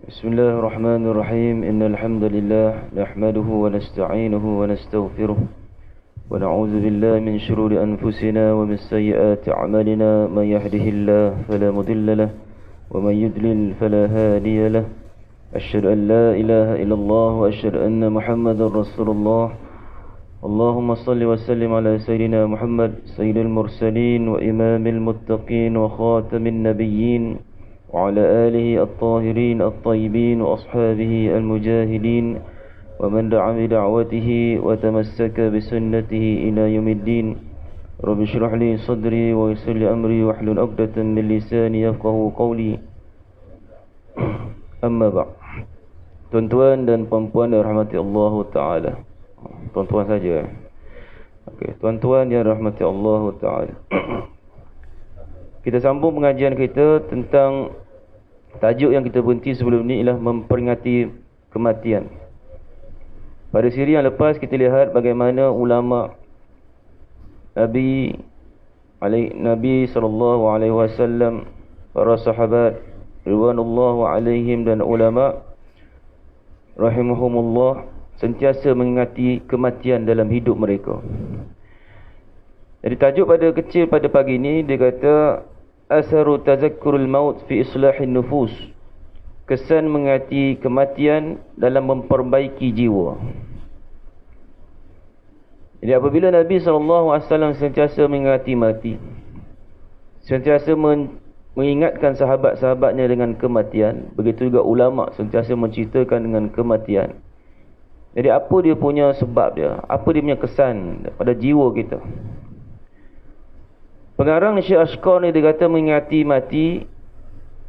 بسم الله الرحمن الرحيم إن الحمد لله نحمده ونستعينه ونستغفره ونعوذ بالله من شرور أنفسنا ومن سيئات أعمالنا من يهده الله فلا مضل له ومن يضلل فلا هادي له أشهد أن لا إله إلا الله وأشهد أن محمدا رسول الله اللهم صل وسلم على سيدنا محمد سيد المرسلين وإمام المتقين وخاتم النبيين وعلى آله الطاهرين الطيبين وأصحابه المجاهدين ومن دعا بدعوته وتمسك بسنته إلى يوم الدين رب اشرح لي صدري ويسر لي أمري واحلل عقدة من لساني يفقهوا قولي أما بعد. Tuan-tuan dan puan-puan yang rahmati Allah Ta'ala. Tuan-tuan saja. Okey, tuan-tuan yang rahmati Allah Ta'ala. Kita sambung pengajian kita tentang tajuk yang kita berhenti sebelum ni ialah memperingati kematian. Pada siri yang lepas kita lihat bagaimana ulama Nabi SAW, para sahabat ridwanullahu alaihim dan ulama rahimahumullah sentiasa mengingati kematian dalam hidup mereka. Jadi tajuk pada pagi ini dia kata Asaru tazakkurul maut fi islahin nufus. Kesan mengingati kematian dalam memperbaiki jiwa. Jadi apabila Nabi SAW sentiasa mengingati mati, sentiasa mengingatkan sahabat-sahabatnya dengan kematian, begitu juga ulama sentiasa menceritakan dengan kematian. Jadi apa dia punya sebab dia? Apa dia punya kesan pada jiwa kita? Pengarang Syekh Ashqar ni dia kata mengingati mati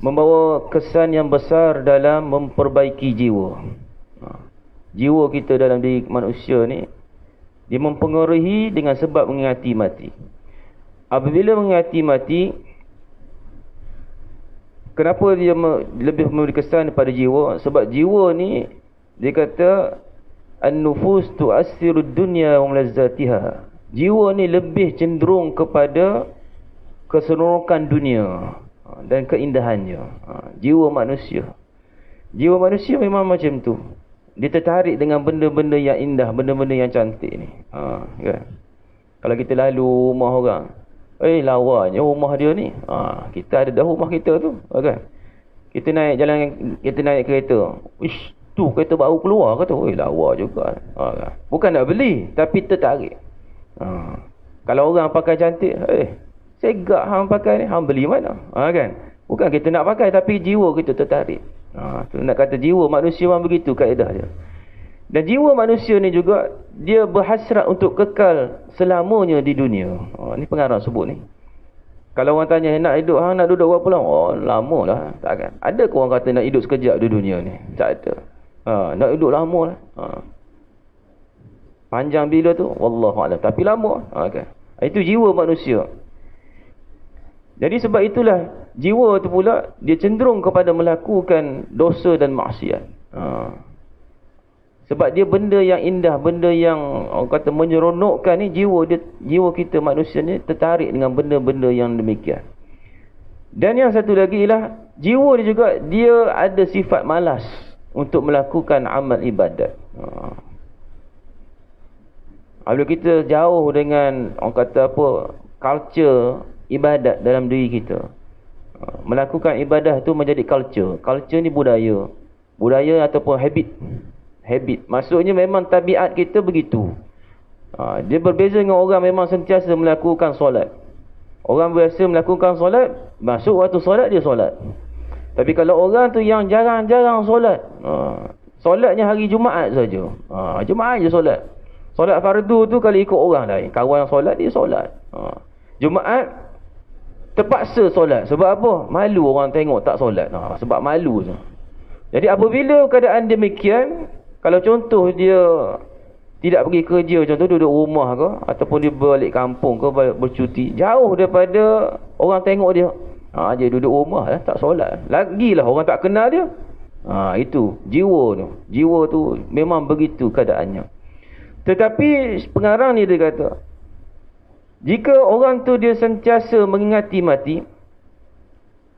membawa kesan yang besar dalam memperbaiki jiwa. Jiwa kita dalam diri manusia ni dia mempengaruhi dengan sebab mengingati mati. Apabila mengingati mati, kenapa dia lebih memberi kesan pada jiwa? Sebab jiwa ni dia kata an-nufus tu'assiru ad-dunya wa malazzatiha. Jiwa ni lebih cenderung kepada keseronokan dunia dan keindahannya. Jiwa manusia memang macam tu. Dia tertarik dengan benda-benda yang indah, benda-benda yang cantik ni. Kan? Kalau kita lalu rumah orang, lawanya rumah dia ni. Kita ada dah rumah kita tu, kan? Kita naik kereta. Ish, tu kereta baru keluar kata, lawa juga. Kan? Bukan nak beli, tapi tertarik. Kalau orang pakai cantik, segak hang pakai ni, hang beli mana? Kan? Bukan kita nak pakai, tapi jiwa kita tertarik. Tu nak kata jiwa manusia memang begitu kaedah dia. Dan jiwa manusia ni juga dia berhasrat untuk kekal selamanya di dunia. Ni pengarang sebut ni. Kalau orang tanya nak duduk berapa lama? Lama lah. Takkan. Ada ke orang kata nak hidup sekejap di dunia ni? Tak ada. Nak duduk lama lah. Panjang bila tu? Wallahualam. Tapi lama. Kan? Itu jiwa manusia. Jadi sebab itulah jiwa tu pula dia cenderung kepada melakukan dosa dan maksiat. Sebab dia benda yang indah, benda yang orang kata menyeronokkan ni, jiwa kita manusia ni tertarik dengan benda-benda yang demikian. Dan yang satu lagi ialah jiwa dia juga dia ada sifat malas untuk melakukan amal ibadat. Apabila kita jauh dengan orang kata apa, culture ibadat dalam diri kita, melakukan ibadah tu menjadi culture. Culture ni budaya ataupun habit. Maksudnya memang tabiat kita begitu. Dia berbeza dengan orang memang sentiasa melakukan solat. Orang biasa melakukan solat, masuk waktu solat dia solat. Tapi kalau orang tu yang jarang-jarang solat, solatnya hari Jumaat saja. Jumaat je solat. Solat fardu tu kalau ikut orang lain, kawan yang solat dia solat. Jumaat terpaksa solat. Sebab apa? Malu orang tengok tak solat. Sebab malu je. Jadi apabila keadaan demikian, kalau contoh dia tidak pergi kerja, contoh duduk rumah ke, ataupun dia balik kampung ke, bercuti, jauh daripada orang tengok dia, dia duduk rumah lah, tak solat. Lagilah orang tak kenal dia. Itu jiwa tu memang begitu keadaannya. Tetapi pengarang ni dia kata, jika orang tu dia sentiasa mengingati mati,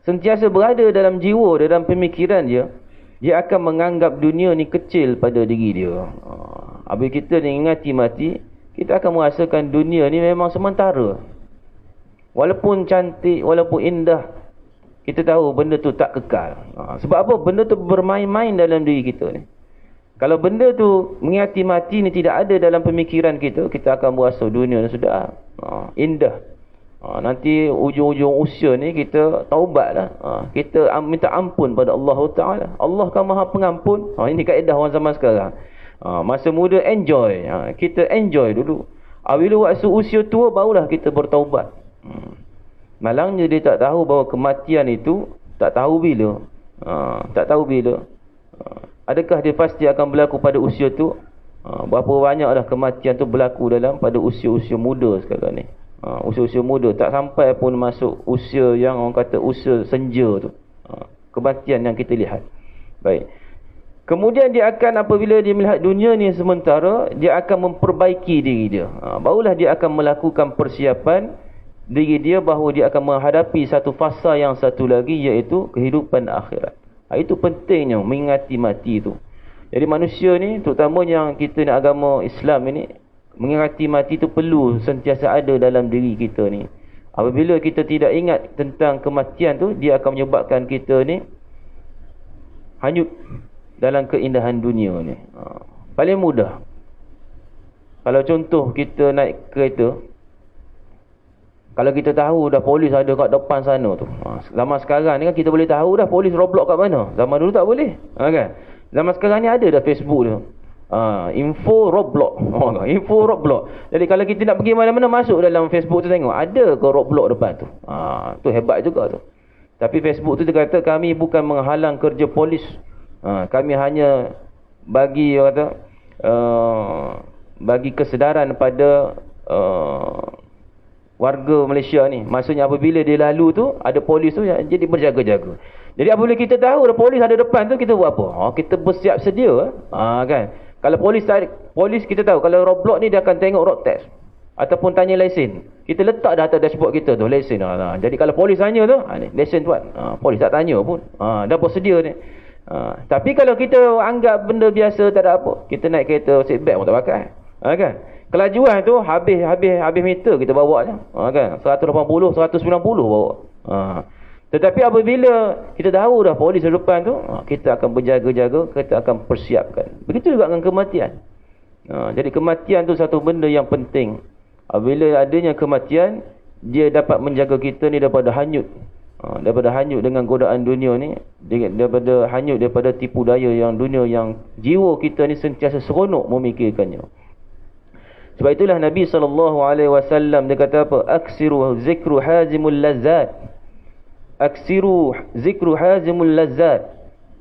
sentiasa berada dalam jiwa, dalam pemikiran dia, dia akan menganggap dunia ni kecil pada diri dia. Apabila kita ni ingati mati, kita akan merasakan dunia ni memang sementara. Walaupun cantik, walaupun indah, kita tahu benda tu tak kekal. Sebab apa? Benda tu bermain-main dalam diri kita ni. Kalau benda tu mengingati mati ni tidak ada dalam pemikiran kita, kita akan berasa dunia ni sudah indah. Nanti ujung-ujung usia ni kita taubatlah. Kita minta ampun pada Allah Ta'ala. Allah kan maha pengampun. Ini kaedah orang zaman sekarang. Masa muda enjoy. Kita enjoy dulu. Bila waktu usia tua barulah kita bertaubat. Malangnya dia tak tahu bahawa kematian itu tak tahu bila. Tak tahu bila. Adakah dia pasti akan berlaku pada usia tu? Berapa banyaklah kematian tu berlaku pada usia-usia muda sekarang ni. Usia-usia muda tak sampai pun masuk usia yang orang kata usia senja tu. Kematian yang kita lihat. Baik. Kemudian dia akan, apabila dia melihat dunia ni sementara, dia akan memperbaiki diri dia. Barulah dia akan melakukan persiapan diri dia bahawa dia akan menghadapi satu fasa yang satu lagi, iaitu kehidupan akhirat. Itu pentingnya mengingati mati itu. Jadi manusia ni, terutama yang kita ni agama Islam ini, mengingati mati itu perlu sentiasa ada dalam diri kita ni. Apabila kita tidak ingat tentang kematian tu, dia akan menyebabkan kita ni hanyut dalam keindahan dunia ni. Paling mudah, kalau contoh kita naik kereta, kalau kita tahu dah polis ada kat depan sana tu. Zaman sekarang ni kan kita boleh tahu dah polis roadblock kat mana. Zaman dulu tak boleh. Kan? Zaman sekarang ni ada dah Facebook tu. Info roadblock. Info roadblock. Jadi kalau kita nak pergi mana-mana, masuk dalam Facebook tu tengok. Ada ke roadblock depan tu. Tu hebat juga tu. Tapi Facebook tu dia kata kami bukan menghalang kerja polis. Kami hanya bagi bagi kesedaran pada warga Malaysia ni. Maksudnya apabila dia lalu tu, ada polis tu, jadi berjaga-jaga. Jadi apabila kita tahu ada polis ada depan tu, kita buat apa? Kita bersiap sedia. Kan? Kalau polis kita tahu, kalau roadblock ni dia akan tengok road test. Ataupun tanya lesen. Kita letak dah atas dashboard kita tu, lesen. Jadi kalau polis tanya tu, lesen tuan. Polis tak tanya pun. Dah bersedia ni. Tapi kalau kita anggap benda biasa, tak ada apa. Kita naik kereta, seat belt pun tak pakai. Kan? Kelajuan tu habis meter kita bawa je. Kan? 180, 190 bawa. Tetapi apabila kita tahu dah polis di depan tu, kita akan berjaga-jaga, kita akan persiapkan. Begitu juga dengan kematian. Jadi kematian tu satu benda yang penting. Apabila adanya kematian, dia dapat menjaga kita ni daripada hanyut. Daripada hanyut dengan godaan dunia ni, daripada hanyut daripada tipu daya yang dunia, yang jiwa kita ni sentiasa seronok memikirkannya. Sebab itulah Nabi SAW dia kata apa? Aksiru zikru hazimul lazzat. Aksiru zikru hazimul lazzat.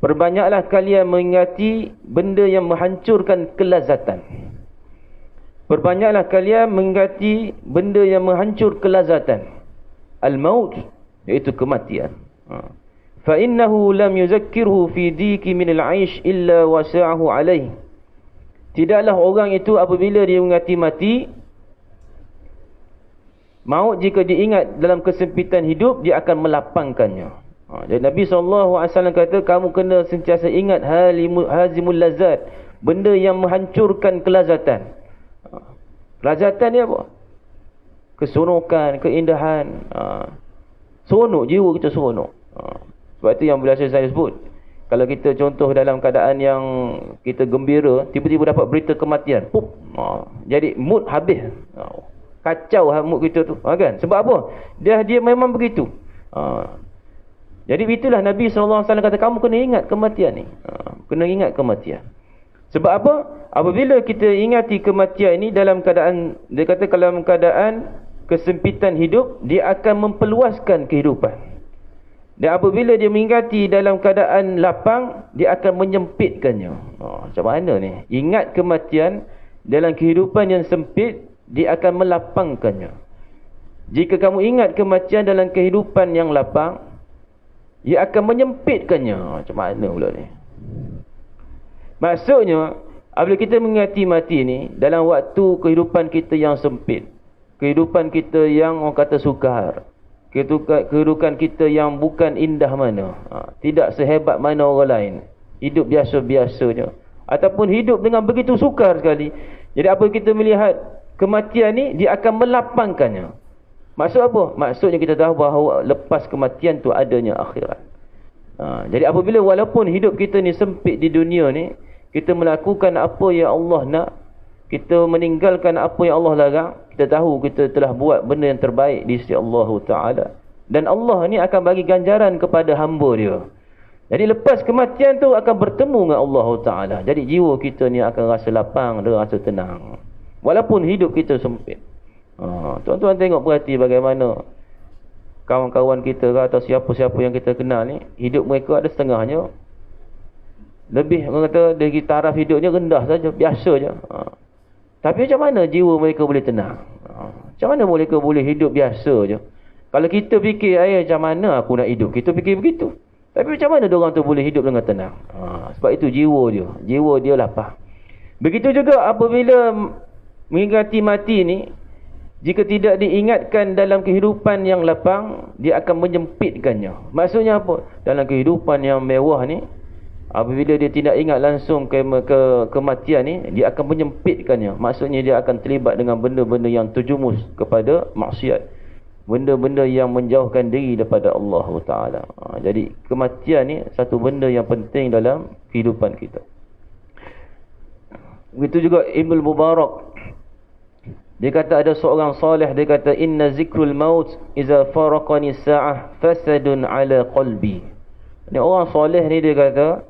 Perbanyaklah kalian mengingati benda yang menghancurkan kelazatan. Perbanyaklah kalian mengingati benda yang menghancur kelazatan. Al-maut, iaitu kematian. Fa innahu lam yuzakkirhu fi diki min al-'aish illa wasa'ahu alayh. Tidaklah orang itu apabila dia mengingati mati, maut jika diingat dalam kesempitan hidup, dia akan melapangkannya. Jadi Nabi SAW kata, kamu kena sentiasa ingat hazimul lazat, benda yang menghancurkan kelazatan. Kelazatan ni apa? Keseronokan, keindahan. Seronok, jiwa kita seronok. Sebab itu yang biasa saya sebut, kalau kita contoh dalam keadaan yang kita gembira, tiba-tiba dapat berita kematian, pup, jadi mood habis. Kacau mood kita tu. Kan? Sebab apa? Dia memang begitu. Jadi itulah Nabi SAW kata, kamu kena ingat kematian ni. Kena ingat kematian. Sebab apa? Apabila kita ingati kematian ini dalam keadaan, dia kata dalam keadaan kesempitan hidup, dia akan memperluaskan kehidupan. Dan apabila dia mengingati dalam keadaan lapang, dia akan menyempitkannya. Macam mana ni? Ingat kematian dalam kehidupan yang sempit, dia akan melapangkannya. Jika kamu ingat kematian dalam kehidupan yang lapang, dia akan menyempitkannya. Macam mana pula ni? Maksudnya, apabila kita mengingati mati ni, dalam waktu kehidupan kita yang sempit, kehidupan kita yang orang kata sukar, kehidupan kita yang bukan indah mana, tidak sehebat mana orang lain, hidup biasa-biasa je, ataupun hidup dengan begitu sukar sekali. Jadi apa kita melihat kematian ni, dia akan melapangkannya. Maksud apa? Maksudnya kita tahu bahawa lepas kematian tu adanya akhirat. Jadi apabila walaupun hidup kita ni sempit di dunia ni, kita melakukan apa yang Allah nak, kita meninggalkan apa yang Allah larang, kita tahu kita telah buat benda yang terbaik di sisi Allah Ta'ala. Dan Allah ni akan bagi ganjaran kepada hamba dia. Jadi lepas kematian tu akan bertemu dengan Allah Ta'ala. Jadi jiwa kita ni akan rasa lapang dan rasa tenang, walaupun hidup kita sempit. Tuan-tuan tengok perhati bagaimana kawan-kawan kita atau siapa-siapa yang kita kenal ni, hidup mereka ada setengahnya lebih, orang kata dari taraf hidupnya rendah saja, biasa je. Tapi macam mana jiwa mereka boleh tenang? Macam mana mereka boleh hidup biasa je? Kalau kita fikir, macam mana aku nak hidup? Kita fikir begitu. Tapi macam mana diorang tu boleh hidup dengan tenang? Sebab itu jiwa dia lapang. Begitu juga apabila mengingati mati ni, jika tidak diingatkan dalam kehidupan yang lapang, dia akan menyempitkannya. Maksudnya apa? Dalam kehidupan yang mewah ni, apabila dia tidak ingat langsung ke kematian ni, dia akan menyempitkannya. Maksudnya dia akan terlibat dengan benda-benda yang terjumus kepada maksiat, benda-benda yang menjauhkan diri daripada Allah Ta'ala. Jadi kematian ni satu benda yang penting dalam kehidupan kita. Begitu juga Ibn Mubarak, dia kata ada seorang soleh, dia kata inna zikrul maut iza faraqani sa'ah fasadun ala qalbi. Ini orang soleh ni dia kata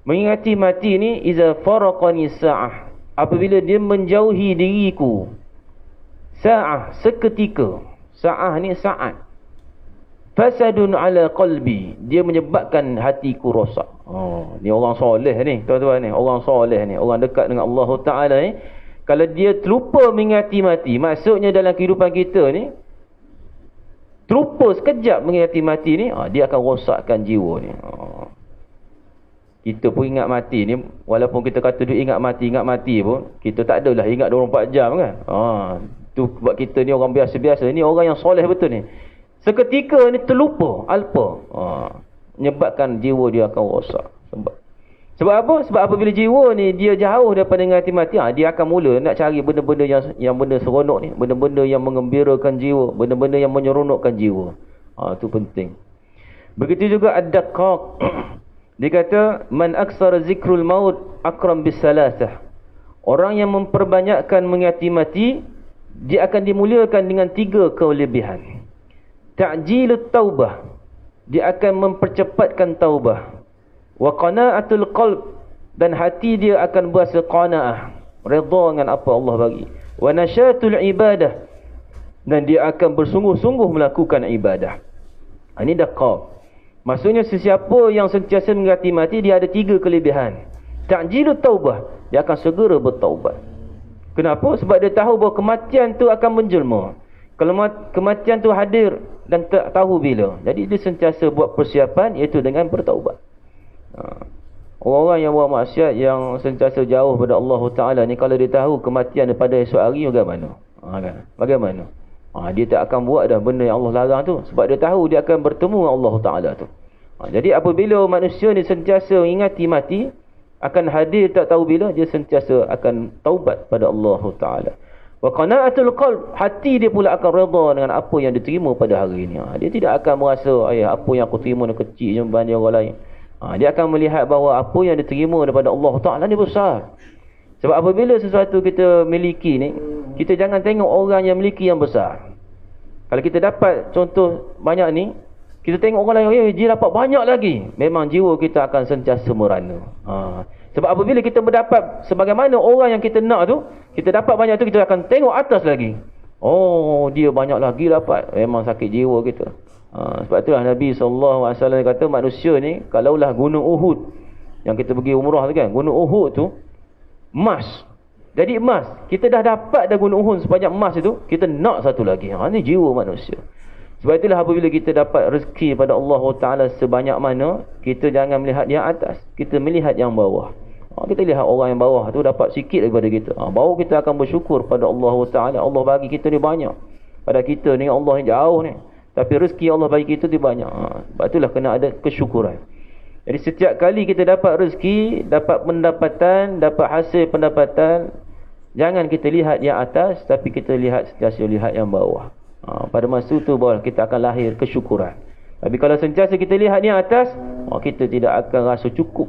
mengingati mati ni iza faraqani sa'ah, apabila dia menjauhi diriku. Sa'ah, seketika. Sa'ah ni saat. Fasadun ala qalbi, dia menyebabkan hatiku rosak. Ni orang soleh ni, tuan-tuan ni, orang soleh ni, orang dekat dengan Allah Ta'ala ni. Kalau dia terlupa mengingati mati, maksudnya dalam kehidupan kita ni, terlupa sekejap mengingati mati ni, dia akan rosakkan jiwa ni. Kita pun ingat mati ni, walaupun kita kata dia ingat mati pun, kita tak adalah ingat 24 jam kan. Tu buat kita ni orang biasa-biasa. Ni orang yang soleh betul ni. Seketika ni terlupa, alpa. Menyebabkan jiwa dia akan rosak. Sebab apa? Sebab apabila jiwa ni dia jauh daripada mengingati mati, dia akan mula nak cari benda-benda yang benda seronok ni, benda-benda yang mengembirakan jiwa, benda-benda yang menyeronokkan jiwa. Itu penting. Begitu juga ad-daqqaq. Dia kata man aksara zikrul maut akram bis salasah. Orang yang memperbanyakkan mengingati mati, dia akan dimuliakan dengan 3 kelebihan. Ta'jilut taubah, dia akan mempercepatkan taubah. Wa qana'atul qalb, dan hati dia akan berasa qanaah, redha dengan apa Allah bagi. Wa nasyatul ibadah, dan dia akan bersungguh-sungguh melakukan ibadah. Ini daqqaq. Maksudnya sesiapa yang sentiasa mengingati mati, dia ada 3 kelebihan. Ta'jilut taubah, dia akan segera bertaubat. Kenapa? Sebab dia tahu bahawa kematian tu akan menjelma. Kalau kematian tu hadir dan tak tahu bila, jadi dia sentiasa buat persiapan, iaitu dengan bertaubat. Orang-orang yang buat maksiat, yang sentiasa jauh pada Allah Ta'ala ni, kalau dia tahu kematian pada esok hari, bagaimana? Bagaimana? Dia tak akan buat dah benda yang Allah larang tu, sebab dia tahu dia akan bertemu dengan Allah Ta'ala tu. Jadi apabila manusia ni sentiasa ingati mati akan hadir tak tahu bila, dia sentiasa akan taubat pada Allah Ta'ala. Wa qana'atul qalb, hati dia pula akan redha dengan apa yang diterima pada hari ini. Dia tidak akan merasa apa yang aku terima ni kecil je berbanding orang lain. Dia akan melihat bahawa apa yang diterima daripada Allah Ta'ala ni besar. Sebab apabila sesuatu kita miliki ni, kita jangan tengok orang yang miliki yang besar. Kalau kita dapat contoh banyak ni, kita tengok orang lain, dia dapat banyak lagi, memang jiwa kita akan sentiasa merana. Sebab apabila kita mendapat sebagaimana orang yang kita nak tu, kita dapat banyak tu, kita akan tengok atas lagi. Dia banyak lagi dapat, memang sakit jiwa kita. Sebab itulah Nabi SAW kata manusia ni, kalaulah gunung Uhud yang kita pergi umrah tu kan, gunung Uhud tu emas, jadi emas, kita dah dapat dah gunung Uhud sebanyak emas itu, kita nak satu lagi. Ini jiwa manusia. Sebab itulah apabila kita dapat rezeki pada Allah Ta'ala sebanyak mana, kita jangan melihat yang atas, kita melihat yang bawah. Kita lihat orang yang bawah tu dapat sikit daripada kita, baru kita akan bersyukur pada Allah Ta'ala. Allah bagi kita ni banyak, pada kita ni Allah yang jauh ni, tapi rezeki Allah bagi kita tu banyak. Sebab itulah kena ada kesyukuran. Jadi setiap kali kita dapat rezeki, dapat pendapatan, dapat hasil pendapatan, jangan kita lihat yang atas, tapi kita sentiasa lihat yang bawah. Pada masa itu bahawa kita akan lahir kesyukuran. Tapi kalau sentiasa kita lihat yang atas, kita tidak akan rasa cukup.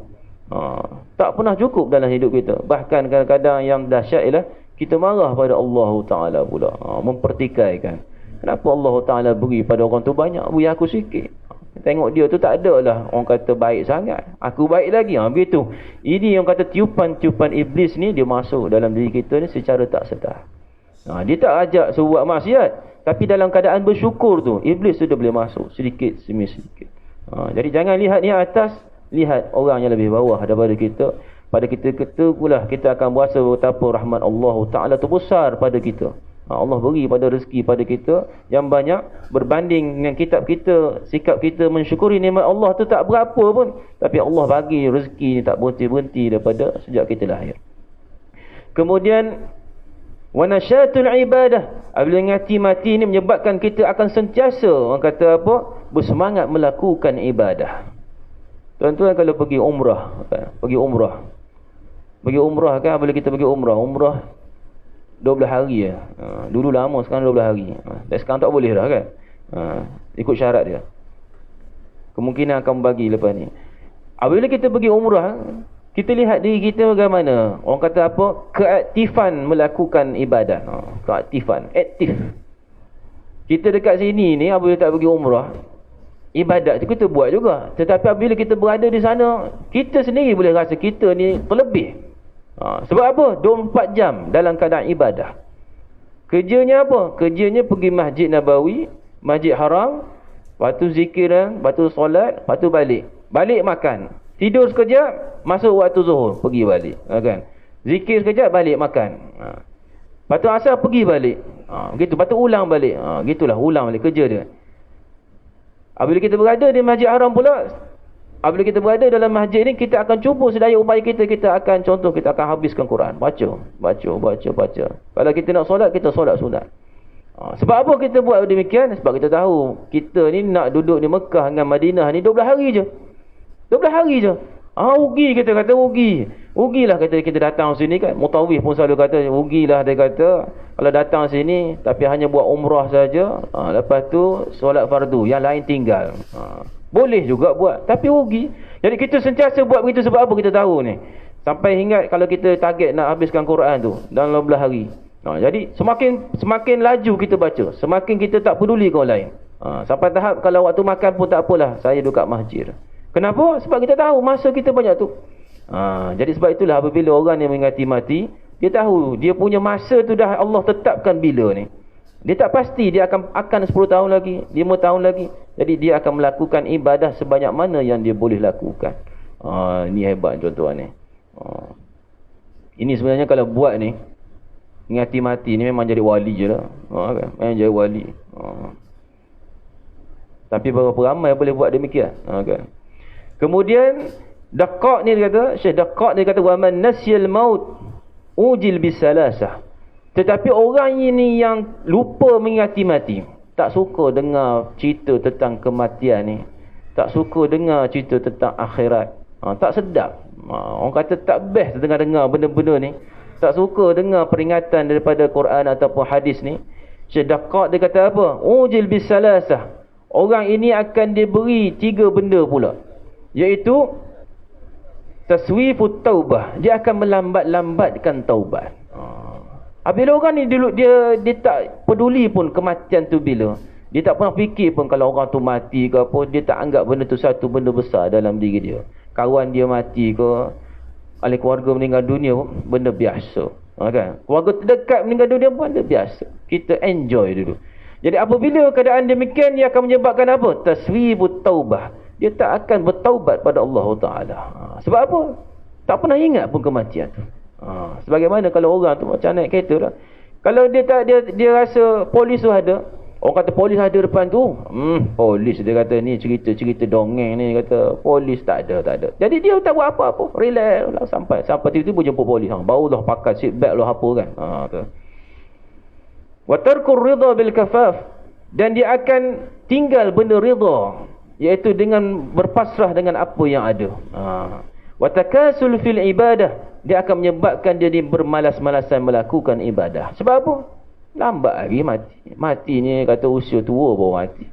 Tak pernah cukup dalam hidup kita. Bahkan kadang-kadang yang dahsyat ialah kita marah pada Allah Ta'ala pula. Mempertikaikan. Kenapa Allah Ta'ala beri pada orang tu banyak, beri aku sikit? Tengok dia tu tak ada lah orang kata baik sangat, aku baik lagi. Begitu. Ini yang kata tiupan-tiupan iblis ni, dia masuk dalam diri kita ni secara tak sedar. Dia tak ajak suruh buat maksiat, tapi dalam keadaan bersyukur tu, iblis tu dia boleh masuk sedikit demi sedikit. Jadi jangan lihat ni atas, lihat orang yang lebih bawah daripada kita. Pada kita pula kita akan berasa betapa rahmat Allah Ta'ala tu besar pada kita. Allah beri pada rezeki pada kita yang banyak, berbanding dengan sikap kita mensyukuri nikmat Allah tu tak berapa pun, tapi Allah bagi rezeki ni tak berhenti-berhenti daripada sejak kita lahir. Kemudian wanasyatul ibadah, apabila mati ni menyebabkan kita akan sentiasa, orang kata apa, bersemangat melakukan ibadah. Tuan-tuan kalau pergi umrah kan, pergi umrah kan, bila kita pergi umrah 12 hari ya. Dulu lama, sekarang 12 hari. Dan sekarang tak boleh dah kan. Ikut syarat dia. Kemungkinan akan bagi lepas ni. Apabila kita pergi umrah, kita lihat diri kita bagaimana. Orang kata apa? Keaktifan melakukan ibadat. Keaktifan, aktif. Kita dekat sini ni, apabila tak pergi umrah, ibadat tu kita buat juga. Tetapi apabila kita berada di sana, kita sendiri boleh rasa kita ni terlebih. Sebab apa? 24 jam dalam keadaan ibadah. Kerjanya apa? Kerjanya pergi Masjid Nabawi, Masjid Haram, lepas tu zikiran, lepas tu solat, lepas tu balik. Balik makan. Tidur sekejap, masuk waktu zuhur, pergi balik. Kan? Zikir sekejap, balik makan. Lepas tu asar, pergi balik. Begitu. Lepas tu ulang balik. Gitulah, ulang balik kerja dia. Apabila kita berada di Masjid Haram pula, apabila kita berada dalam masjid ni, kita akan cuba sedaya upaya kita akan contoh, kita akan habiskan Quran. Baca. Kalau kita nak solat, kita solat sunat. Sebab apa kita buat demikian? Sebab kita tahu, kita ni nak duduk di Mekah dengan Madinah ni 12 hari je. 12 hari je. Rugi, kita kata rugi. Rugilah kata kita datang sini kan. Mutawif pun selalu kata, rugilah dia kata. Kalau datang sini, tapi hanya buat umrah saja. Lepas tu, solat fardu. Yang lain tinggal. Boleh juga buat, tapi rugi. Jadi kita sentiasa buat begitu sebab apa kita tahu ni. Sampai hingga kalau kita target nak habiskan Quran tu dalam 12 hari. Jadi semakin laju kita baca, semakin kita tak peduli kau lain. Sampai tahap kalau waktu makan pun tak apalah, saya duduk kat masjid. Kenapa? Sebab kita tahu masa kita banyak tu. Jadi sebab itulah apabila orang yang mengingati mati, dia tahu dia punya masa tu dah Allah tetapkan bila ni. Dia tak pasti dia akan 10 tahun lagi, 5 tahun lagi. Jadi dia akan melakukan ibadah sebanyak mana yang dia boleh lakukan. Ini hebat tuan-tuan ni. Ini sebenarnya kalau buat ni, ingati mati ni memang jadi wali je lah. Kan? Memang jadi wali. Tapi berapa ramai boleh buat demikian. Kan? Kemudian Daqaq ni dia kata, Syekh Daqaq dia kata, wa man nasyal maut ujil bisalasah. Tetapi orang ini yang lupa mengingati mati, tak suka dengar cerita tentang kematian ni, tak suka dengar cerita tentang akhirat, tak sedap. Orang kata tak best dengar benda-benda ni, tak suka dengar peringatan daripada Quran ataupun hadis ni. Syekh Daqaq dia kata apa? Ujil bisalasah. Orang ini akan diberi 3 benda pula, iaitu taswifut taubah. Dia akan melambat-lambatkan taubat. Apabila orang ni dia tak peduli pun kematian tu bila. Dia tak pernah fikir pun kalau orang tu mati ke apa, dia tak anggap benda tu satu benda besar dalam diri dia. Kawan dia mati ke, ahli keluarga meninggal dunia pun benda biasa. Kan? Keluarga terdekat meninggal dunia pun benda biasa. Kita enjoy dulu. Jadi apabila keadaan demikian, dia akan menyebabkan apa? Taswibut taubah. Dia tak akan bertaubat pada Allah Ta'ala. Sebab apa? Tak pernah ingat pun kematian tu. Sebagaimana kalau orang tu macam naik kereta lah. Kalau dia rasa polis tu ada, orang kata polis ada depan tu, polis dia kata ni cerita dongeng ni, kata polis tak ada. Jadi dia tak buat apa-apa, relax lah sampai tiba-tiba jemput polis. Barulah pakai seat belt lah apa kan. Wa tarkur ridha bil kafaf, dan dia akan tinggal benda ridha, iaitu dengan berpasrah dengan apa yang ada. Wa takasul fil ibadah, dia akan menyebabkan dia bermalas-malasan melakukan ibadah. Sebab apa? Lambat lagi mati. Mati ni kata usia tua baru mati.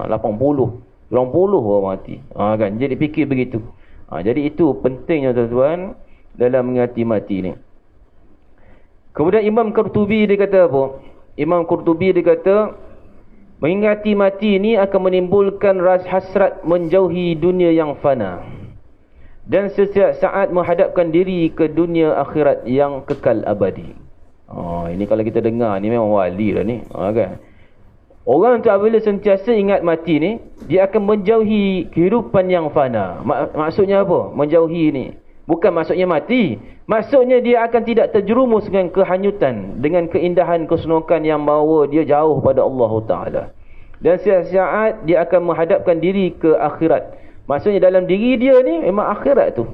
80, 90 baru mati. Kan? Jadi fikir begitu. Jadi itu pentingnya tuan-tuan dalam mengingati mati ni. Kemudian Imam Qurtubi dia kata apa? Imam Qurtubi dia kata, mengingati mati ini akan menimbulkan rasa hasrat menjauhi dunia yang fana, dan setiap saat menghadapkan diri ke dunia akhirat yang kekal abadi. Ini kalau kita dengar ni memang wali dah ni. Kan? Orang tu apabila sentiasa ingat mati ni, dia akan menjauhi kehidupan yang fana. Maksudnya apa? Menjauhi ni bukan maksudnya mati. Maksudnya dia akan tidak terjerumus dengan kehanyutan, dengan keindahan kesenukan yang bawa dia jauh pada Allah Ta'ala. Dan setiap saat dia akan menghadapkan diri ke akhirat. Maksudnya dalam diri dia ni memang akhirat tu.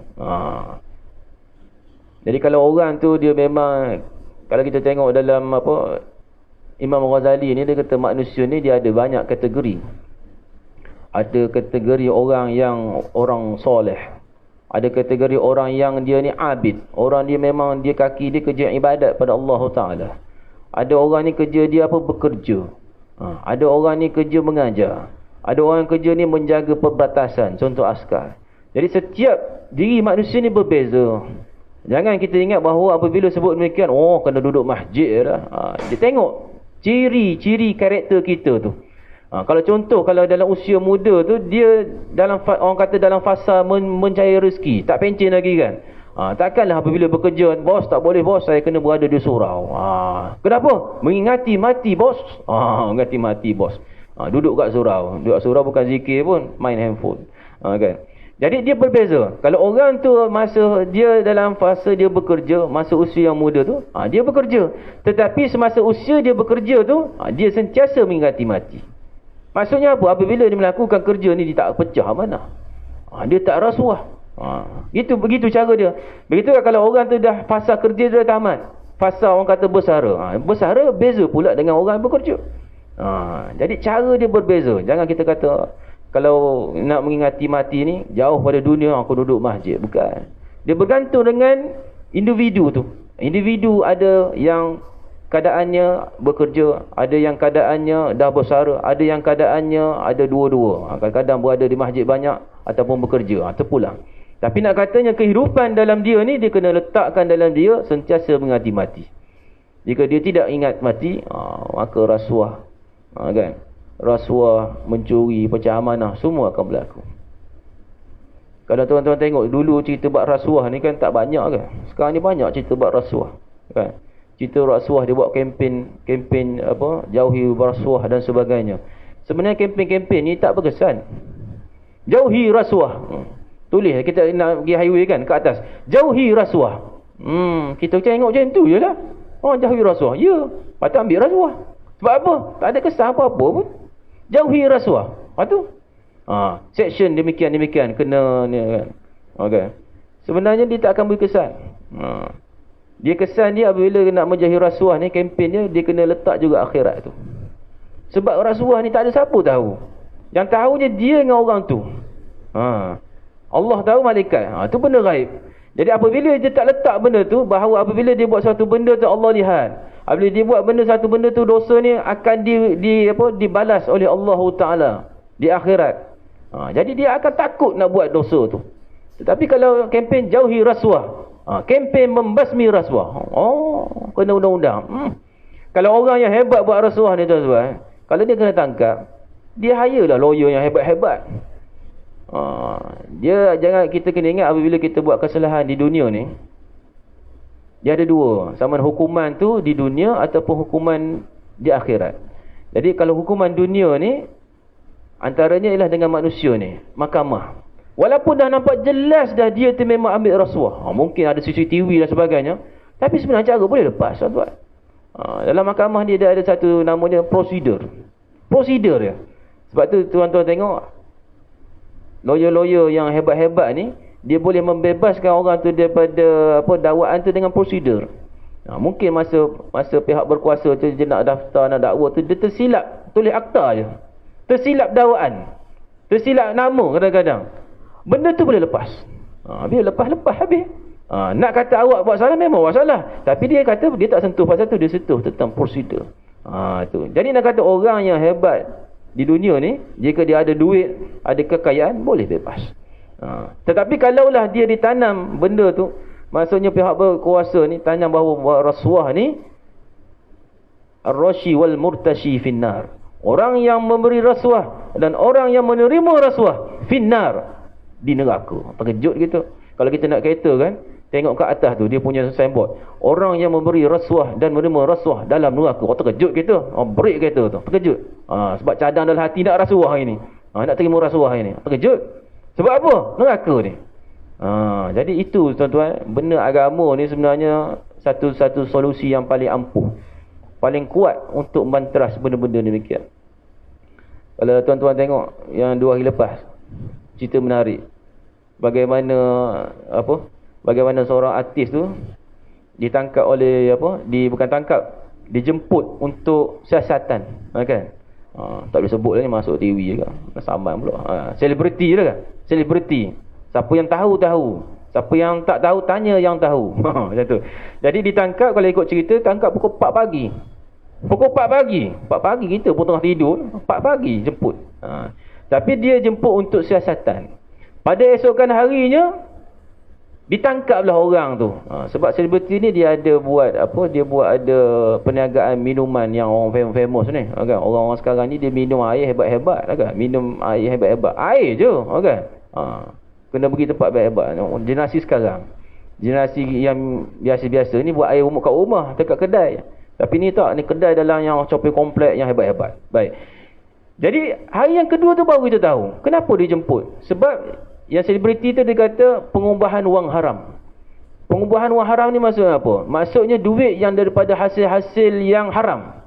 Jadi kalau orang tu dia memang, kalau kita tengok dalam apa, Imam Ghazali ni dia kata manusia ni dia ada banyak kategori. Ada kategori orang yang orang soleh. Ada kategori orang yang dia ni abid. Orang dia memang dia kaki dia kerja ibadat pada Allah Ta'ala. Ada orang ni kerja dia apa? Bekerja. Ada orang ni kerja mengajar. Ada orang kerja ni menjaga perbatasan, contoh askar. Jadi setiap diri manusia ni berbeza. Jangan kita ingat bahawa apabila sebut demikian, kena duduk masjid dah. Dia tengok ciri-ciri karakter kita tu. Kalau contoh, kalau dalam usia muda tu, dia dalam, orang kata dalam fasa mencari rezeki, tak pencen lagi kan. Takkanlah apabila bekerja, bos tak boleh bos, saya kena berada di surau. Kenapa? Mengingati mati bos. Mengingati mati bos. Duduk kat surau. Duduk kat surau bukan zikir pun, main handphone. Kan? Jadi dia berbeza. Kalau orang tu masa dia dalam fasa dia bekerja, masa usia yang muda tu, dia bekerja. Tetapi semasa usia dia bekerja tu, dia sentiasa mengingati mati. Maksudnya apa? Apabila dia melakukan kerja ni, dia tak pecah mana. Dia tak rasuah. Begitu cara dia. Begitu kalau orang tu dah fasa kerja dia dah tamat. Fasa orang kata bersara. Bersara beza pula dengan orang yang bekerja. Jadi cara dia berbeza. Jangan kita kata kalau nak mengingati mati ni jauh pada dunia, aku duduk masjid. Bukan. Dia bergantung dengan individu tu. Individu ada yang keadaannya bekerja, ada yang keadaannya dah bersara, ada yang keadaannya ada dua-dua. Kadang-kadang berada di masjid banyak ataupun bekerja, terpulang. Tapi nak katanya kehidupan dalam dia ni, dia kena letakkan dalam dia sentiasa mengingati mati. Jika dia tidak ingat mati, maka rasuah, kan? Rasuah, mencuri, pecah amanah, semua akan berlaku. Kalau tuan-tuan tengok dulu cerita bab rasuah ni kan tak banyak kan. Sekarang ni banyak cerita bab rasuah, kan? Cerita rasuah, dia buat kempen apa, jauhi rasuah dan sebagainya. Sebenarnya kempen-kempen ni tak berkesan. Jauhi rasuah. Tulis kita nak pergi highway kan, ke atas, jauhi rasuah. Kita tengok macam tu je lah. Jauhi rasuah. Ya, patut ambil rasuah. Sebab apa? Tak ada kesan apa-apa pun. Jauhi rasuah. Lepas tu section demikian-demikian kena ni kan. Okay. Sebenarnya dia tak akan beri kesan. Dia kesan dia apabila nak menjauhi rasuah ni, kempen dia kena letak juga akhirat tu. Sebab rasuah ni tak ada siapa tahu. Yang tahu je dia dengan orang tu. Allah tahu, malaikat. Tu benda gaib. Jadi apabila dia tak letak benda tu, bahawa apabila dia buat satu benda tu Allah lihat. Apabila dia buat satu benda tu, dosa ni akan dibalas oleh Allah Ta'ala di akhirat. Jadi dia akan takut nak buat dosa tu. Tetapi kalau kempen jauhi rasuah, kempen membasmi rasuah, kena undang-undang. Kalau orang yang hebat buat rasuah ni tuan-tuan, kalau dia kena tangkap, dia hire lah lawyer yang hebat-hebat. Kita kena ingat apabila kita buat kesalahan di dunia ni, dia ada dua, sama hukuman tu di dunia ataupun hukuman di akhirat. Jadi kalau hukuman dunia ni, antaranya ialah dengan manusia ni, mahkamah. Walaupun dah nampak jelas dah dia tu memang ambil rasuah, mungkin ada CCTV dan sebagainya, tapi sebenarnya cara boleh lepas tuan-tuan. Dalam mahkamah dia ada satu namanya prosedur dia. Sebab tu tuan-tuan tengok lawyer-lawyer yang hebat-hebat ni, dia boleh membebaskan orang tu daripada dakwaan tu dengan prosedur. Mungkin masa pihak berkuasa tu dia nak daftar, nak dakwa tu, dia tersilap tulis akta je, tersilap dakwaan. tersilap nama kadang-kadang. Benda tu boleh lepas. Bila lepas habis. Nak kata awak buat salah, memang awak salah. Tapi dia kata dia tak sentuh pasal tu, dia sentuh tentang prosedur. Tu. Jadi nak kata orang yang hebat di dunia ni, jika dia ada duit, ada kekayaan, boleh bebas. Tetapi kalaulah dia ditanam benda tu, maksudnya pihak berkuasa ni tanam bahawa rasuah ni ar-rashi wal murtashi finnar. Orang yang memberi rasuah dan orang yang menerima rasuah finnar, di neraka. Terkejut gitu. Kalau kita nak kereta kan, tengok ke atas tu dia punya signboard, orang yang memberi rasuah dan menerima rasuah dalam neraka. Terkejut gitu. Break kereta tu. Terkejut. Sebab cadang dalam hati nak rasuah ini. Nak terima rasuah ini. Terkejut. Sebab apa? Neraka ni. Jadi itu tuan-tuan, benda agama ni sebenarnya satu-satu solusi yang paling ampuh, paling kuat untuk membantras benda-benda demikian. Kalau tuan-tuan tengok yang 2 hari lepas, cerita menarik. Bagaimana seorang artis tu ditangkap oleh bukan tangkap, dijemput untuk siasatan, kan? Tak boleh sebut lah ni, masuk TV juga. Saman pula. Selebriti je kan? Selebriti. Siapa yang tahu. Siapa yang tak tahu, tanya yang tahu. Macam tu. Jadi ditangkap, kalau ikut cerita, tangkap pukul 4 pagi. Pukul 4 pagi. 4 pagi kita pun tengah tidur. 4 pagi jemput. Tapi dia jemput untuk siasatan. Pada esokan harinya, ditangkaplah orang tu. Sebab selebriti ni dia ada buat ada perniagaan minuman yang orang famous ni, kan? Orang-orang sekarang ni dia minum air hebat-hebat, kan? Minum air hebat-hebat. Air je, kan? Kena pergi tempat hebat-hebat. Generasi sekarang, generasi yang biasa-biasa ni buat air kat rumah, dekat kedai. Tapi ni tak, ni kedai dalam yang shopping komplek yang hebat-hebat. Baik. Jadi hari yang kedua tu baru kita tahu kenapa dia jemput. Sebab yang selebriti tu dia kata pengubahan wang haram. Pengubahan wang haram ni maksudnya apa? Maksudnya duit yang daripada hasil-hasil yang haram.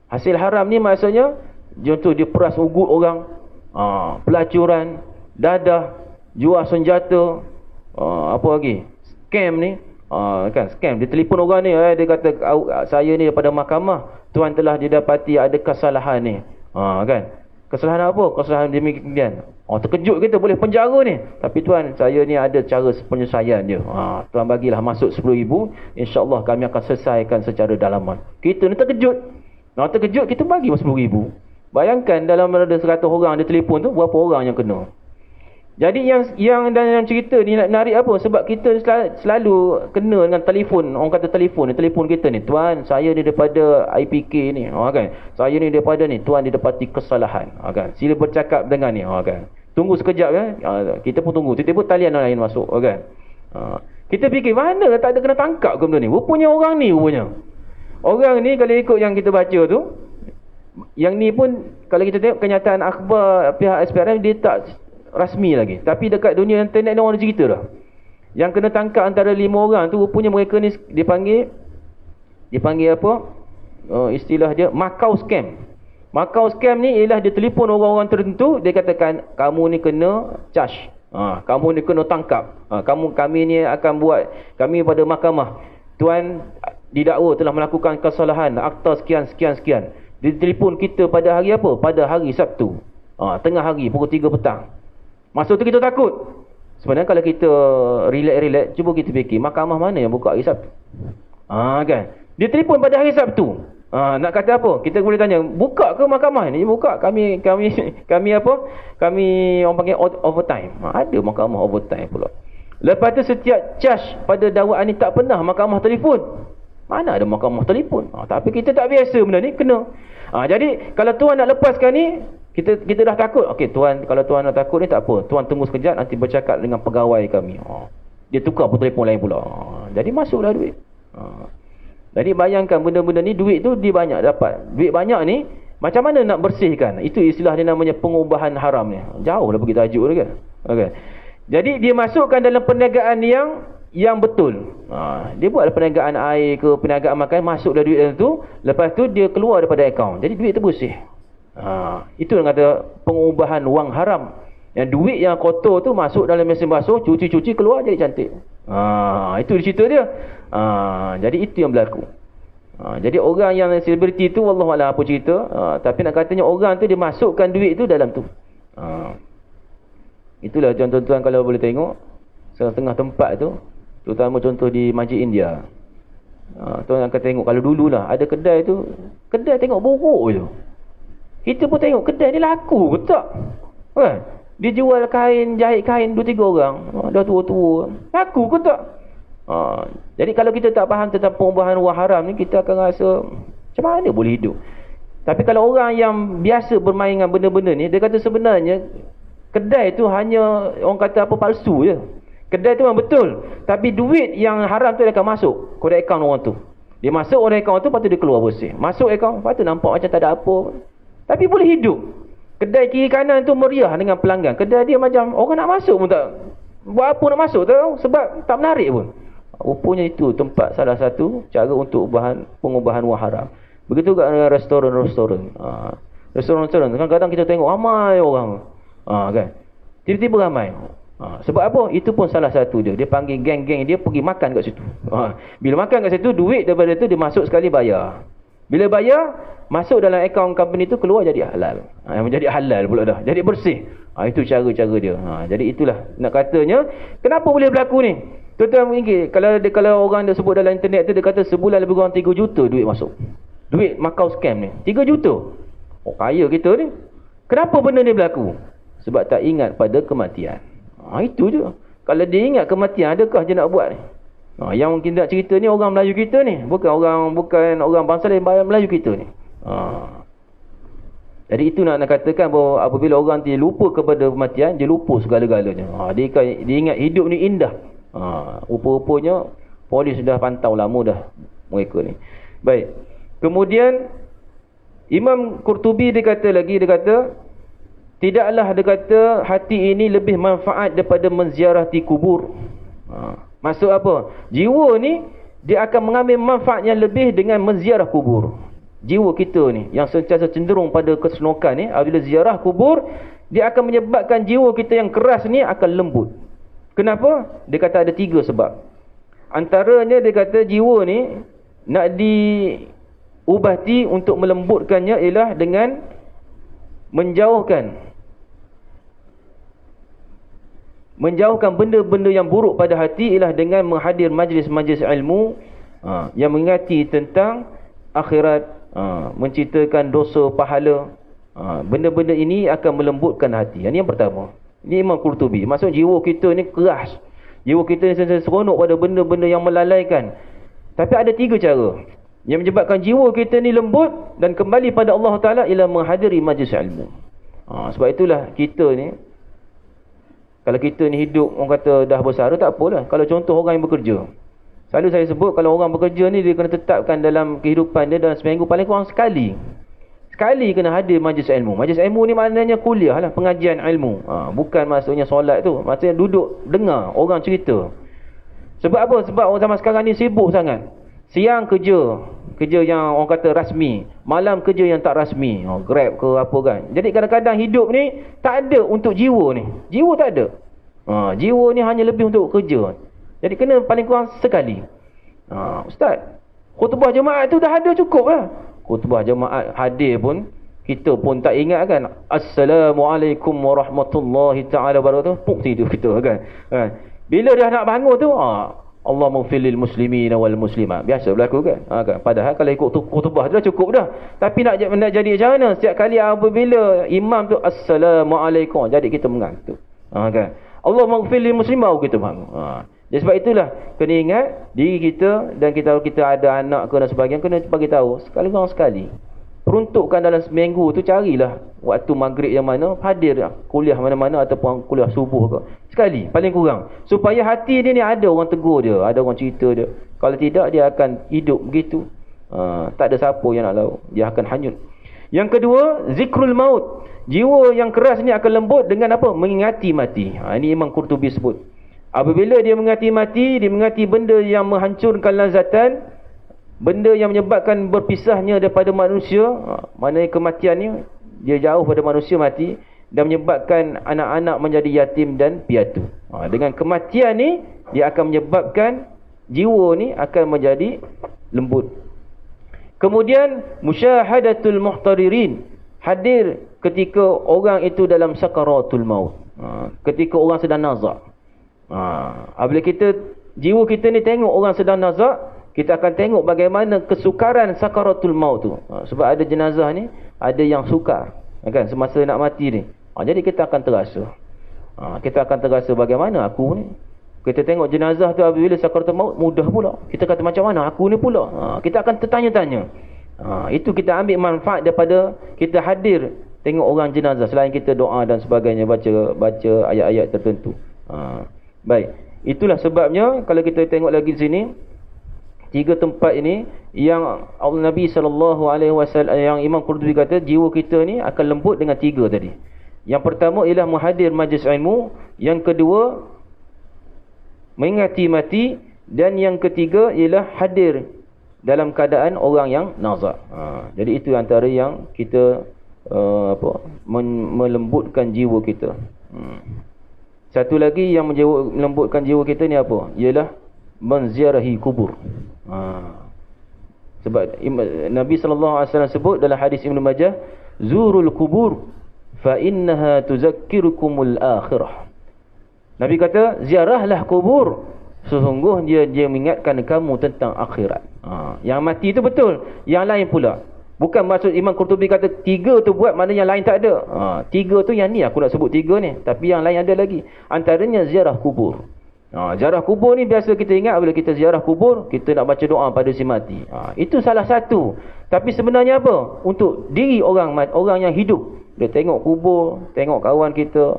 Hasil haram ni maksudnya, contoh dia peras ugut orang, pelacuran, dadah, jual senjata, apa lagi? Scam ni, kan scam. Dia telefon orang ni, dia kata saya ni daripada mahkamah, tuan telah didapati ada kesalahan ni. Kan? Kesalahan apa? Kesalahan demikian. Terkejut kita, boleh penjara ni. Tapi tuan, saya ni ada cara penyelesaian dia. Tuan bagilah masuk 10,000, insya-Allah kami akan selesaikan secara dalaman. Kita ni terkejut. Terkejut, kita bagi 10,000. Bayangkan dalam ada 100 orang dia telefon tu, berapa orang yang kena. Jadi yang cerita ni nak menarik apa? Sebab kita selalu kena dengan telefon. Orang kata telefon kita ni, tuan saya ni daripada IPK ni, kan? Saya ni daripada ni, tuan didapati kesalahan, kan? Sila bercakap dengan ni, kan? Tunggu sekejap, kan? Kita pun tunggu. Tiba-tiba talian lain masuk, kan? Kita fikir mana tak ada kena tangkap ke benda ni? Rupanya orang ni Orang ni kalau ikut yang kita baca tu, yang ni pun kalau kita tengok kenyataan akhbar pihak SPRM, dia tak rasmi lagi. Tapi dekat dunia internet ni orang ada cerita dah. Yang kena tangkap antara 5 orang tu, rupanya mereka ni dipanggil apa? Istilah dia Macau scam. Macau scam ni ialah dia telefon orang-orang tertentu, dia katakan kamu ni kena charge. Kamu ni kena tangkap. Kami ni akan buat, kami pada mahkamah, tuan didakwa telah melakukan kesalahan akta sekian. Dia telefon kita pada hari apa? Pada hari Sabtu. Tengah hari pukul 3 petang. Masa tu kita takut. Sebenarnya kalau kita relax, cuba kita fikir, mahkamah mana yang buka hari Sabtu? Kan? Dia telefon pada hari Sabtu. Nak kata apa? Kita boleh tanya, buka ke mahkamah ni? Buka. Kami apa? Kami orang panggil overtime. Ada mahkamah overtime pula. Lepas tu setiap charge pada dakwaan ni tak pernah mahkamah telefon. Mana ada mahkamah telefon? Tapi kita tak biasa benda ni, kena. Jadi kalau tuan nak lepaskan ni, kita dah takut. Okey tuan, kalau tuan nak takut ni tak apa. Tuan tunggu sekejap, nanti bercakap dengan pegawai kami. Dia tukar pun telefon lain pula. Jadi masuklah duit. Jadi bayangkan benda-benda ni, duit tu dia banyak dapat. Duit banyak ni, macam mana nak bersihkan? Itu istilah dia namanya pengubahan haram ni. Jauh lah pergi tajuk dia kan. Okay. Jadi dia masukkan dalam perniagaan yang betul. Dia buat perniagaan air ke, perniagaan makan, masuklah duit dalam tu. Lepas tu dia keluar daripada akaun. Jadi duit tu bersih. Itu yang kata pengubahan wang haram. Yang duit yang kotor tu masuk dalam mesin basuh, cuci-cuci, keluar jadi cantik. Itu cerita dia. Jadi itu yang berlaku. Jadi orang yang selebriti tu, wallahualam apa cerita, tapi nak katanya orang tu dia masukkan duit tu dalam tu. Itulah tuan-tuan kalau boleh tengok setengah tempat tu, terutama contoh di Masjid India. Tuan akan tengok kalau dululah ada kedai tu, kedai tengok buruk je. Kita pun tengok kedai ni laku ke tak? Kan? Dia jual kain, jahit kain 2-3 orang. Dah tua-tua. Laku ke tak? Jadi kalau kita tak faham tentang pengubahan wang haram ni, kita akan rasa macam mana boleh hidup. Tapi kalau orang yang biasa bermain dengan benda-benda ni, dia kata sebenarnya kedai tu hanya orang kata apa, palsu je. Kedai tu memang betul, tapi duit yang haram tu dia akan masuk ke akaun orang tu. Dia masuk orang akaun tu, lepas tu dia keluar bersih. Masuk akaun, lepas tu nampak macam tak ada apa, tapi boleh hidup. Kedai kiri kanan tu meriah dengan pelanggan. Kedai dia macam orang nak masuk pun tak, buat apa nak masuk tahu, sebab tak menarik pun. Rupanya itu tempat salah satu cara untuk pengubahan wang haram. Begitu juga dengan restoran-restoran. Restoran-restoran kadang-kadang kita tengok ramai orang. Kan? Tiba-tiba ramai. Sebab apa? Itu pun salah satu dia. Dia panggil geng-geng dia pergi makan kat situ. Bila makan kat situ, duit daripada tu dia masuk sekali bayar. Bila bayar, masuk dalam akaun company tu, keluar jadi halal. Menjadi halal pula dah. Jadi bersih. Itu cara-cara dia. Jadi itulah nak katanya, kenapa boleh berlaku ni? Tuan-tuan ingat, kalau orang dia sebut dalam internet tu, dia kata sebulan lebih kurang 3 juta duit masuk. Duit Macau scam ni 3 juta. Kaya kita ni. Kenapa benda ni berlaku? Sebab tak ingat pada kematian. Itu je. Kalau dia ingat kematian, adakah dia nak buat ni? Yang kita nak cerita ni orang Melayu kita ni, bukan orang bangsa lain, Melayu kita ni. Jadi itu nak katakan bahawa apabila orang dia lupa kepada kematian, dia lupa segala-galanya. Dia ingat hidup ni indah. Rupa-rupanya polis sudah pantau lama dah mereka ni. Baik. Kemudian Imam Qurtubi dia kata tidaklah dia kata hati ini lebih manfaat daripada menziarahi kubur. Maksud apa? Jiwa ni dia akan mengambil manfaat yang lebih dengan menziarah kubur. Jiwa kita ni yang sentiasa cenderung pada keseronokan ni, apabila ziarah kubur, dia akan menyebabkan jiwa kita yang keras ni akan lembut. Kenapa? Dia kata ada 3 sebab. Antaranya dia kata jiwa ni nak diubati untuk melembutkannya ialah dengan menjauhkan benda-benda yang buruk pada hati, ialah dengan menghadir majlis-majlis ilmu yang mengingati tentang akhirat, menceritakan dosa pahala. Benda-benda ini akan melembutkan hati. Ini yang pertama. Ini Imam Qurtubi. Maksud jiwa kita ni keras. Jiwa kita ni sentiasa seronok pada benda-benda yang melalaikan. Tapi ada 3 cara yang menyebabkan jiwa kita ni lembut dan kembali pada Allah Ta'ala, ialah menghadiri majlis ilmu. Sebab itulah kita ni, kalau kita ni hidup, orang kata dah bersara, tak apalah. Kalau contoh orang yang bekerja, selalu saya sebut, kalau orang bekerja ni, dia kena tetapkan dalam kehidupan dia dalam seminggu paling kurang sekali kena hadir majlis ilmu. Majlis ilmu ni maknanya kuliah lah, pengajian ilmu. Bukan maksudnya solat tu, maksudnya duduk dengar orang cerita. Sebab apa? Sebab orang zaman sekarang ni sibuk sangat. Siang kerja yang orang kata rasmi, malam kerja yang tak rasmi, Grab ke apa kan. Jadi kadang-kadang hidup ni tak ada untuk jiwa ni. Jiwa tak ada. Jiwa ni hanya lebih untuk kerja. Jadi kena paling kurang sekali. Ustaz, khutbah jemaah tu dah ada cukup lah. Khutbah jemaah hadir pun, kita pun tak ingat kan. Assalamualaikum warahmatullahi ta'ala wabarakatuh. Puk tidur kita kan. Bila dah nak bangun tu, Allah maghfir lil muslimin wal muslimat. Biasa berlaku kan. Padahal kalau ikut khutbah tu dah cukup dah. Tapi nak jadi macam mana? Setiap kali apabila imam tu Assalamualaikum, jadi kita mengantuk. Kan. Allah maghfir lil muslimat, kita bangun. Jadi sebab itulah kena ingat diri kita, dan kita ada anak ke dan sebagainya, kena bagi tahu sekali. Peruntukkan dalam seminggu tu, carilah waktu maghrib yang mana, hadir kuliah mana-mana ataupun kuliah subuh ke. Sekali, paling kurang. Supaya hati dia ni ada orang tegur dia, ada orang cerita dia. Kalau tidak, dia akan hidup begitu. Tak ada siapa yang nak lalu. Dia akan hanyut. Yang kedua, zikrul maut. Jiwa yang keras ni akan lembut dengan apa? Mengingati mati. Ini Imam Qurtubi sebut. Apabila dia mengingati mati, dia mengingati benda yang menghancurkan lazatan, benda yang menyebabkan berpisahnya daripada manusia, maknanya kematian ni, dia jauh pada manusia, mati, dan menyebabkan anak-anak menjadi yatim dan piatu. Dengan kematian ni, dia akan menyebabkan jiwa ni akan menjadi lembut. Kemudian musyahadatul muhtaririn, hadir ketika orang itu dalam sakaratul maut. Ketika orang sedang nazak. Apabila jiwa kita ni tengok orang sedang nazak, kita akan tengok bagaimana kesukaran sakaratul maut tu. Sebab ada jenazah ni, ada yang sukar, kan, semasa nak mati ni. Jadi kita akan terasa. Kita akan terasa bagaimana aku ni. Kita tengok jenazah tu apabila sakaratul maut, mudah pula. Kita kata macam mana aku ni pula. Kita akan tertanya-tanya. Itu kita ambil manfaat daripada kita hadir tengok orang jenazah, selain kita doa dan sebagainya, baca ayat-ayat tertentu. Baik, itulah sebabnya kalau kita tengok lagi di sini, 3 tempat ini yang Nabi SAW, yang Imam Qurtubi kata jiwa kita ni akan lembut dengan 3 tadi. Yang pertama ialah menghadir majlis ilmu, yang kedua mengingati mati, dan yang ketiga ialah hadir dalam keadaan orang yang nazak. Jadi itu antara yang kita melembutkan jiwa kita. Satu lagi yang melembutkan jiwa kita ni apa? Ialah menziarahi kubur. Sebab Nabi SAW sebut dalam hadis Ibn Majah, zurul kubur fa innaha tuzakkirukumul akhirah. Nabi kata, ziarahlah kubur, sesungguhnya dia mengingatkan kamu tentang akhirat. Yang mati itu betul, yang lain pula. Bukan maksud Imam Qurtubi kata 3 tu buat, mana yang lain tak ada. 3 tu yang ni aku nak sebut 3 ni, tapi yang lain ada lagi. Antaranya ziarah kubur. Ziarah kubur ni biasa kita ingat bila kita ziarah kubur, kita nak baca doa pada si mati. Itu salah satu. Tapi sebenarnya apa? Untuk diri orang yang hidup. Dia tengok kubur, tengok kawan kita,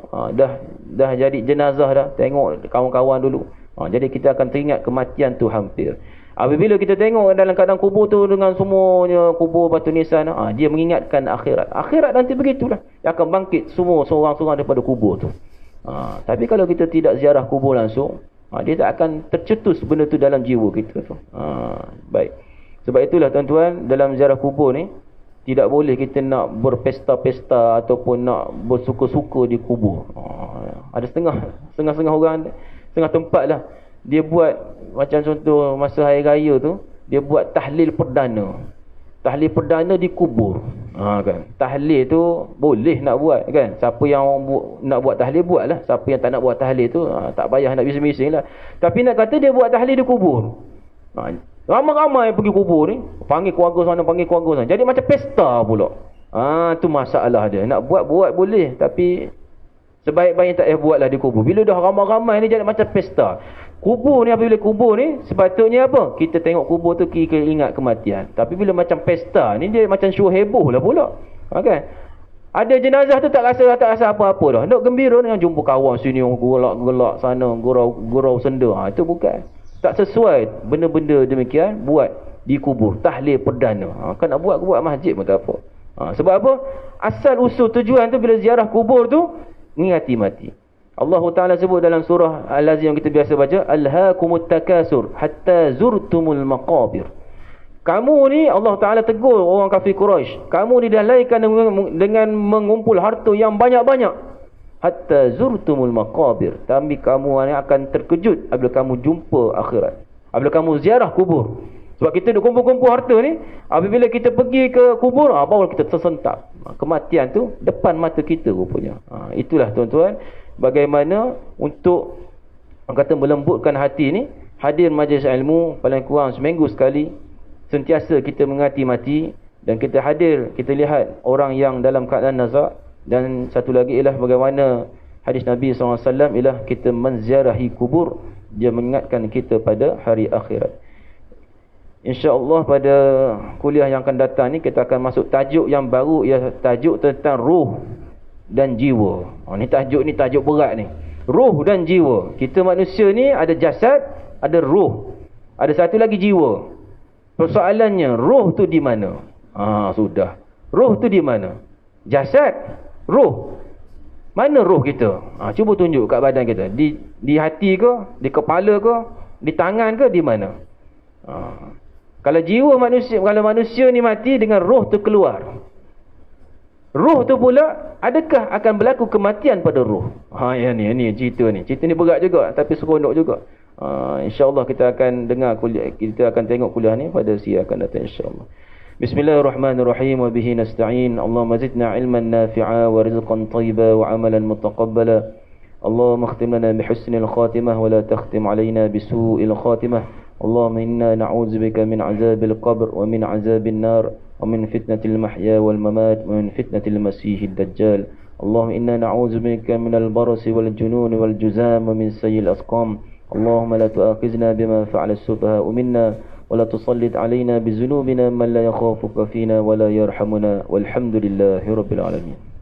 dah jadi jenazah dah, tengok kawan-kawan dulu. Jadi kita akan teringat kematian tu hampir. Apabila kita tengok dalam keadaan kubur tu dengan semuanya kubur batu nisan, dia mengingatkan akhirat. Akhirat nanti begitulah. Dia akan bangkit semua seorang-seorang daripada kubur tu. Tapi kalau kita tidak ziarah kubur langsung, dia tak akan tercetus benda tu dalam jiwa kita tu. Baik. Sebab itulah tuan-tuan, dalam ziarah kubur ni tidak boleh kita nak berpesta-pesta ataupun nak bersuka-suka di kubur. Ada setengah orang, setengah tempat lah, dia buat macam contoh masa hari raya tu, dia buat tahlil perdana. Tahlil perdana di kubur. Kan. Tahlil tu boleh nak buat, kan. Siapa yang nak buat tahlil buatlah. Siapa yang tak nak buat tahlil tu tak payah nak bising-bising lah. Tapi nak kata dia buat tahlil di kubur. Ramai-ramai pergi kubur ni, panggil keluarga sana, panggil keluarga sana. Jadi macam pesta pula. Tu masalah dia. Nak buat boleh, tapi sebaik-baiknya tak payah buatlah di kubur. Bila dah ramai-ramai ni jadi macam pesta. Kubur ni, apabila kubur ni sepatutnya apa? Kita tengok kubur tu kita ingat kematian. Tapi bila macam pesta ni, dia macam show heboh lah pula. Kan? Ada jenazah tu tak rasa apa-apa dah. Nak gembira dengan jumpa kawan sini, gelak-gelak sana, gurau senda. Itu bukan. Tak sesuai benda-benda demikian buat di kubur. Tahlil perdana. Kan nak buat masjid pun tak apa. Sebab apa? Asal usul tujuan tu bila ziarah kubur tu, mengingati mati. Allah Ta'ala sebut dalam surah Al-Azim yang kita biasa baca, Alhaakumut takasur hatta zurtumul maqabir. Kamu ni, Allah Ta'ala tegur orang kafir Quraisy, kamu ni dah lalaikan dengan mengumpul harta yang banyak-banyak. Hatta zurtumul maqabir. Tapi kamu akan terkejut apabila kamu jumpa akhirat. Apabila kamu ziarah kubur. Sebab kita duk kumpul-kumpul harta ni, apabila kita pergi ke kubur, baru kita tersentak. Kematian tu depan mata kita rupanya. Itulah tuan-tuan, bagaimana untuk kata melembutkan hati ni, hadir majlis ilmu paling kurang seminggu sekali, sentiasa kita mengingati mati, dan kita hadir, kita lihat orang yang dalam keadaan nazak. Dan satu lagi ialah bagaimana hadis Nabi SAW ialah kita menziarahi kubur, dia mengingatkan kita pada hari akhirat. InsyaAllah pada kuliah yang akan datang ni kita akan masuk tajuk yang baru, ialah tajuk tentang ruh dan jiwa. Ni tajuk berat ni. Ruh dan jiwa. Kita manusia ni ada jasad, ada ruh, ada satu lagi jiwa. Persoalannya, ruh tu di mana? Sudah. Ruh tu di mana? Jasad, ruh. Mana roh kita? Cuba tunjuk kat badan kita. Di hati ke? Di kepala ke? Di tangan ke? Di mana? Kalau jiwa manusia, kalau manusia ni mati dengan roh tu keluar, roh tu pula, adakah akan berlaku kematian pada roh? Ni cerita ni. Cerita ni berat juga, tapi seronok juga. InsyaAllah kita akan dengar kuliah, kita akan tengok kuliah ni pada siang akan datang insyaAllah. Bismillahirrahmanirrahim. Wa bihi nasta'in. Allahumma zidna ilman nafi'a wa rizqan tayyiba wa amalan mutaqabbala اللهم اختم لنا بحسن الخاتمة ولا تختم علينا بسوء الخاتمة. اللهم إنا نعوذ بك من عذاب القبر ومن عذاب النار ومن فتنة المحيا والممات ومن فتنة المسيح الدجال. اللهم إنا نعوذ بك من البرص والجنون والجزام ومن سيء الأسقام. اللهم لا تؤاخذنا بما فعل السفهاء منا ولا تسلط علينا بذنوبنا من لا يخافك فينا ولا يرحمنا والحمد لله رب العالمين.